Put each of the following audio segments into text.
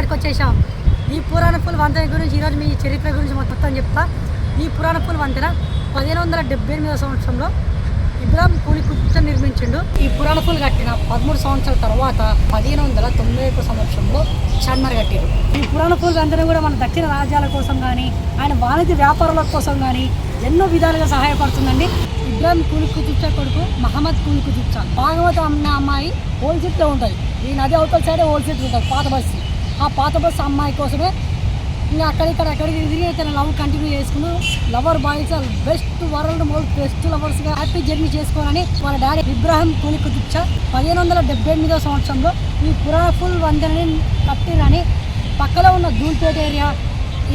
కాడికి వచ్చేసాం. ఈ పురాణపుల్ వంతెన గురించి ఈరోజు మీ చరిత్ర గురించి మొత్తం చెప్తా. ఈ పురాణపుల్ వంతెన 1578 సంవత్సరంలో ఇబ్రాహిం కూలి కుతుబ్ నిర్మించిండు. ఈ పురాణపుల్ కట్టిన 13 సంవత్సరాల తర్వాత 1591 సంవత్సరంలో చార్మినార్ కట్టారు. ఈ పురాణపుల్ వంతెన కూడా మన దక్షిణ రాజ్యాల కోసం కానీ ఆయన వాణిజ్య వ్యాపారాల కోసం కానీ ఎన్నో విధాలుగా సహాయపడుతుందండి. ఇబ్రాహిం కూలి కుతుబ్ కొడుకు మహమ్మద్ కూలి కుతుబ్ షా భాగవత అన్న అమ్మాయి ఓల్డ్ సిటీలో ఉంటుంది. ఈ నది అవతల సైడే ఓల్డ్ సిటీ ఉంటుంది, పాత బస్సు. ఆ పాత బస్సు అమ్మాయి కోసమే ఇంకా అక్కడికి తిరిగి తన లవ్ కంటిన్యూ చేసుకుని lover boys best world best లవర్స్గా హ్యాపీ జర్నీ చేసుకోవాలని వాళ్ళ డాడీ ఇబ్రాహిం కూలి కుతుబ్ షా 1578 సంవత్సరంలో ఈ పురాణపుల్ వంతెనని కట్టిరని పక్కలో ఉన్న ధూల్పేట ఏరియా,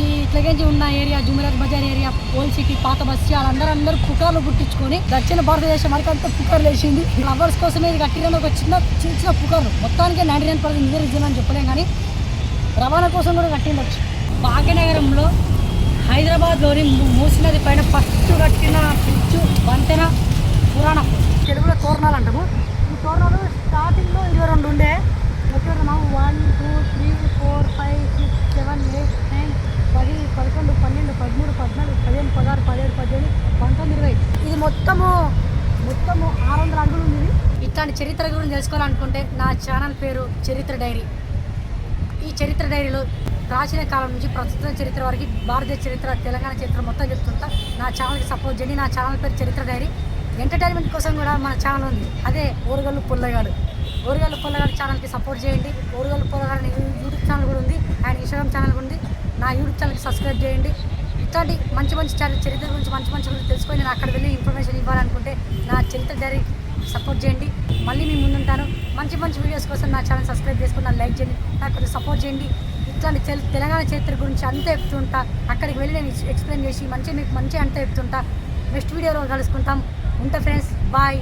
ఈ ఇట్లాగేంచి ఉన్న area Jumerat Bazar area, old city, పాత బస్సు వాళ్ళందరూ పుకార్లు పుట్టించుకొని దక్షిణ భారతదేశం వరకంతా పుకార్లు వేసింది. లవర్స్ కోసమే ఇది కట్టిరని ఒక చిన్న పుకార్లు. మొత్తానికి 99% ఇదే రీజన్ అని చెప్పలేం, కానీ రవాణా కోసం కూడా కట్టిండొచ్చు. భాగ్యనగరంలో హైదరాబాద్లోని మూసీ నది పైన ఫస్ట్ కట్టిన పిచ్చు వంతెన పురాణపుల్. తెలుగులో తోరణాలు అంటాము. ఈ తోరణాలు స్టార్టింగ్లో 22 ఉండే. 1 2 3 4 5 6 7 8 9 10 11 12 13 14 15 16 17 18 19 20. ఇది మొత్తము 600 అడుగులు ఉంది. ఇట్లాంటి చరిత్ర గురించి తెలుసుకోవాలనుకుంటే నా ఛానల్ పేరు చరిత్ర డైరీ. ఈ చరిత్ర డైరీలో ప్రాచీన కాలం నుంచి ప్రస్తుత చరిత్ర వరకు భారతదేశ చరిత్ర, తెలంగాణ చరిత్ర మొత్తం చెప్తుంటా. నా ఛానల్కి సపోర్ట్ చేయండి. నా ఛానల్ పేరు చరిత్ర డైరీ. ఎంటర్టైన్మెంట్ కోసం కూడా మన ఛానల్ ఉంది, అదే ఓరుగల్లు పుల్లగాడు. ఓరుగల్లు పుల్లగాడు ఛానల్కి సపోర్ట్ చేయండి. ఓరుగల్లు పుల్లగాడు యూట్యూబ్ ఛానల్ కూడా ఉంది, అండ్ ఇన్స్టాగ్రామ్ ఛానల్ కూడా ఉంది. నా యూట్యూబ్ ఛానల్కి సబ్స్క్రైబ్ చేయండి. ఇట్లాంటి మంచి చరిత్ర గురించి మంచి గురించి తెలుసుకొని నేను అక్కడ వెళ్ళి ఇన్ఫర్మేషన్ ఇవ్వాలనుకుంటే నా చరిత్ర డైరీ సపోర్ట్ చేయండి. మళ్ళీ మీ ముందుంటాను. మంచి వీడియోస్ కోసం నా ఛానల్ సబ్స్క్రైబ్ చేసుకుని నా లైక్ చేయండి, నాకు కొంచెం సపోర్ట్ చేయండి. ఇట్లాంటి తెలంగాణ చరిత్ర గురించి అంతా చెప్తుంటా. అక్కడికి వెళ్ళి నేను ఎక్స్ప్లెయిన్ చేసి మీకు మంచిగా అంతా చెప్తుంటా. నెక్స్ట్ వీడియోలో కలుసుకుంటాం. ఉంటా ఫ్రెండ్స్, బాయ్.